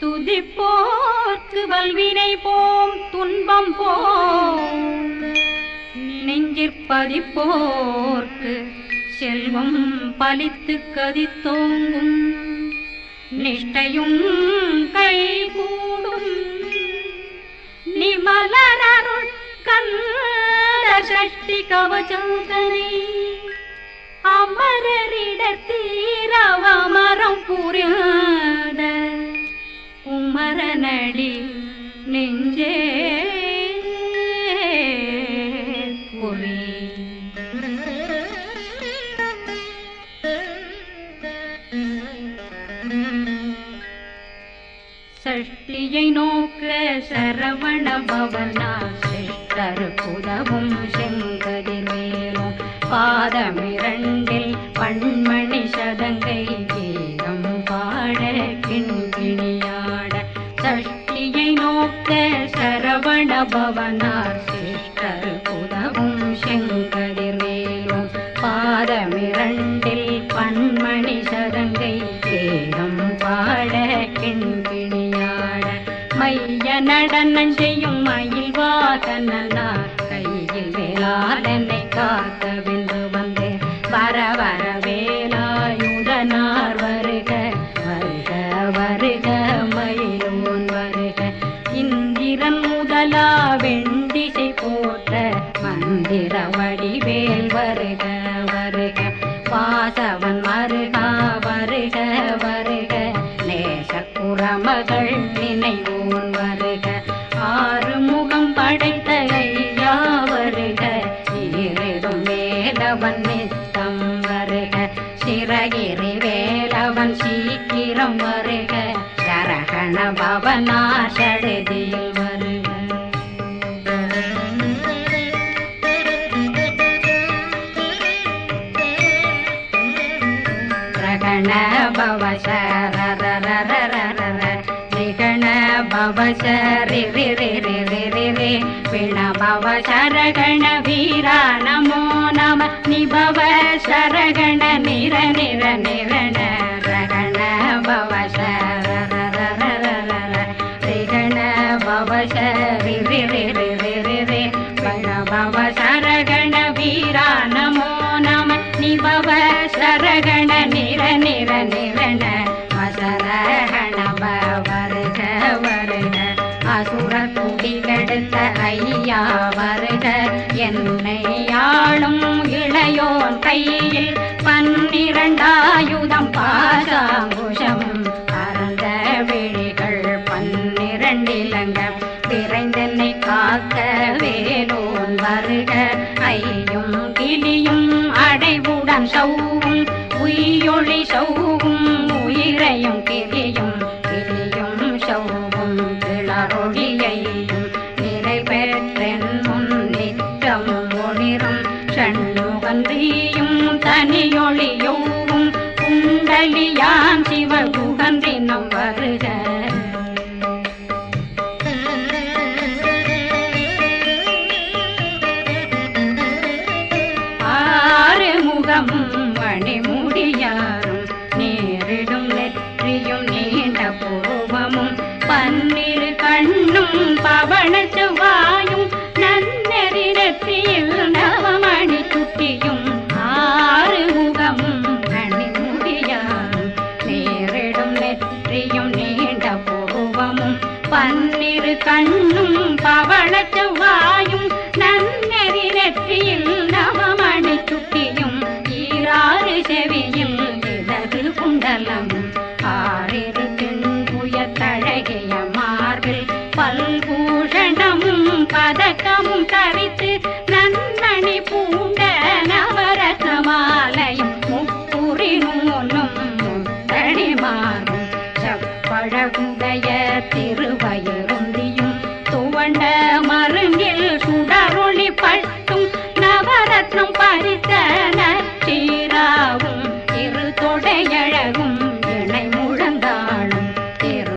துதிப்போர்க்கு வல்வினை போம் துன்பம் போம் நெஞ்சிற்பதிப்போர்க்கு செல்வம் பலித்து கதித்தோங்கும் நிஷ்டையும் கைகூடும் நிமலரருள் கந்த சஷ்டி கவசந்தனை அமரரிடத்தீரவமரம் புரியாத குமரனடி நெஞ்சே புரி. சஷ்டியை நோக்க சரவண பவனா சிஷ்டர் புதவும் செங்கதிர் மேலும் பாதமிரண்டில் பண்மணி சதங்கை கீதம் பாட கிண்கிணியாட. சஷ்டியை நோக்க சரவண பவனார் சிஷ்டர் புதவும் செங்கதிர் மேலும் பாதமிரண்டில் பண்மணி சதங்கை கீதம் பாட கிண்கிணியாட. மைய நடனம் செய்யும் மயில் வாதனார் கையில் வேளாளனை காக்க வென்று வந்து வர வர வேலாயுதனார் வருக வருக வருக மயிலோன் வருக. இந்திரன் முதலா வெண்டிசை போட்ட மந்திர வடிவேல் வருக வருக. வாசவன் வருகா வருக வருக நேசக்குறமகள் நினைவோன் வருக. ஆறுமுகம் படைத்த ஐயா வருக ஈரிடும் வேலவன் நித்தம் வருக. சிறகிரி வேலவன் சீக்கிரம் வருக சரகண பவனா சடுதியில் வருக. ரகண பவ சரரரரரர நிகண பவ சரி ரி ரி ரி ரி ரி ரி விண பவ சரகண வீரா நமோ நம நிபவ சரகண நிர நிர நிரண ரகண பவ சரரரரரர ரிகண பவ சரி ரி ரி ரி ரி ரி ரி விண பவ சரகண வீரா நமோ நம நிபவ சரகண நிர நிர நிரண வசரகண வருக வருக. அசுர குடி கெடுத்த ஐயா வருக என்னை ஆளும் இளையோன் கையில் 12 பாசாங்குஷம் பரந்த விழிகள் 12 இலங்கம் விரைந்தென்னை காக்க வேலோன் வருக. ஐயும் கிளியும் அடைவுடன் சௌவும் உயிரொளி சௌவும் உயிரையும் கிளியும் கிளியும் சௌவும் கிளரொளியையும் நிறைவேற்றென் முன் நித்தம் ஒளிரும் ஷண்முகன்றியும் தனியொளியோவும் குண்டலியான் சிவகுகன்றினம் வருக. மணிமுடியாரும் நேரிடும் நெற்றியும் நீண்ட பூர்வமும் 12 கண்ணும் பவள செவ்வாயும் நன்னெறி நெற்றியில் நவமணி சுட்டியும் 6 முகமும் மணிமுடியாரும் நேரிடும் நெற்றியும் நீண்ட பூர்வமும் 12 கண்ணும் பவள செவ்வாயும் நன்னெறி நெற்றியில் நவமணி சுட்டியும் 6 செவியில் இடது குண்டலம் 6 தின்புயத்தழகிய மார்பில் பல்பூஷணமும் பதக்கமும் தரித்து நன்மணி பூண்ட நவரத்ன மாலையும் முப்புரி நூலும் முத்தடி மாறும் செப்பழகுடைய திருவயருந்தியும் துவண்ட